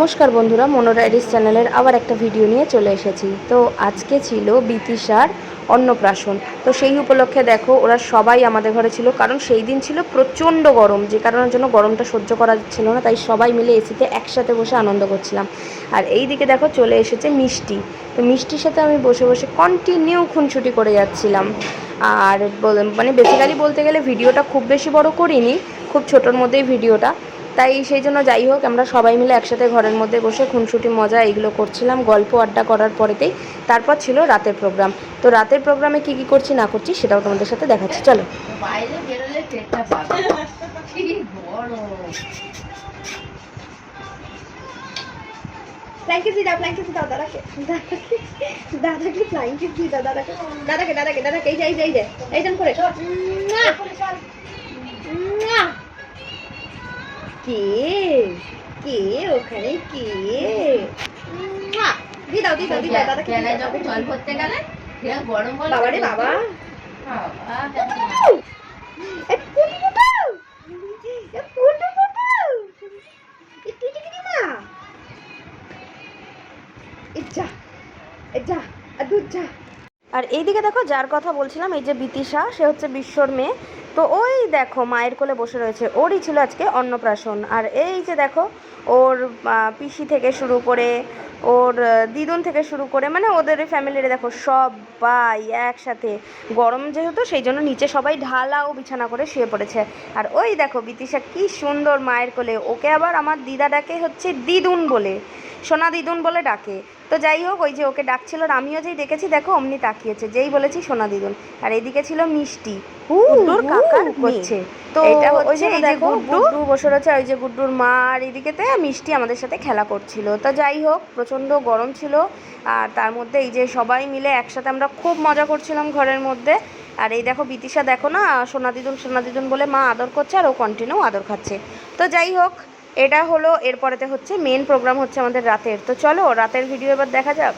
নমস্কার বন্ধুরা, মনো ডায়েরিজ চ্যানেলের আবার একটা ভিডিও নিয়ে চলে এসেছি। তো আজকে ছিল বিতিশার অন্নপ্রাশন। তো সেই উপলক্ষে দেখো ওরা সবাই আমাদের ঘরে ছিল, কারণ সেই দিন ছিল প্রচণ্ড গরম, যে কারণের জন্য গরমটা সহ্য করা যাচ্ছিল না, তাই সবাই মিলে এসিতে একসাথে বসে আনন্দ করছিলাম। আর এই দিকে দেখো চলে এসেছে মিষ্টি। তো মিষ্টির সাথে আমি বসে বসে কন্টিনিউ খুনসুটি করে যাচ্ছিলাম। আর মানে বেসিক্যালি বলতে গেলে ভিডিওটা খুব বেশি বড় করিনি, খুব ছোটোর মধ্যেই ভিডিওটা। তাই সেই জন্য যাই হোক, আমরা সবাই মিলে একসাথে ঘরের মধ্যে বসে খুনসুটি মজা এইগুলো করছিলাম, গল্প আড্ডা করার পরেতেই তারপর ছিল রাতের প্রোগ্রাম। তো রাতের প্রোগ্রামে কী কী করছি না করছি সেটাও তোমাদের সাথে দেখাচ্ছি, চলো। বাইরে বেরোলে পেটটা পাবে কি বড় ফ্লাইং কিস দাও, ফ্লাইং কিস দাও দাদাকে, দাদাকে ফ্লাইং কিস দাও, দাদাকে দাদাকে দাদাকে দাদাকে এই যে এই যে এই যে এইজন করে কে কে ওখানে কে দি দাও দি দাও দি দাও দাদাকে যখন জল ভরতে গেলে গরম বল বাবা রে বাবা আর এইদিকে দেখো যার কথা বলছিলাম, এই যে বিতিশা, সে হচ্ছে বিশ্বর মেয়ে। তো ওই দেখো মায়ের কোলে বসে রয়েছে, ওরই ছিল আজকে অন্নপ্রাশন। আর এই যে দেখো ওর পিসি থেকে শুরু করে ওর দিদুন থেকে শুরু করে, মানে ওদের ফ্যামিলির দেখো সবাই একসাথে। গরম যেহেতু সেই জন্য নিচে সবাই ঢালা ও বিছানা করে শুয়ে পড়েছে। আর ওই দেখো বিতিশা কি সুন্দর মায়ের কোলে, ওকে আবার আমার দিদা ডাকে হচ্ছে দিদুন বলে, সোনা দিদুন বলে ডাকে। তো যাই হোক, ওই যে ওকে ডাকছিল, আর আমিও যেই ডেকেছি দেখো অমনি তাকিয়েছে, যেই বলেছি সোনা দিদুন। আর এইদিকে ছিল মিষ্টি, গুড্ডুর কাকার করছে। তো এটা হচ্ছে এই যে গুড্ডু বসে রয়েছে, ওই যে গুড্ডুর মা, আর এইদিকেতে মিষ্টি আমাদের সাথে খেলা করছিল। তো যাই হোক, প্রচণ্ড গরম ছিল, আর তার মধ্যে এই যে সবাই মিলে একসাথে আমরা খুব মজা করছিলাম ঘরের মধ্যে। আর এই দেখো বিতিশা দেখো না, সোনা দিদুন বলে মা আদর করছে, আর ও কন্টিনিউ আদর খাচ্ছে। তো যাই হোক, এটা হলো। এরপরেতে হচ্ছে মেন প্রোগ্রাম হচ্ছে আমাদের রাতের। তো চলো রাতের ভিডিও এবার দেখা যাক।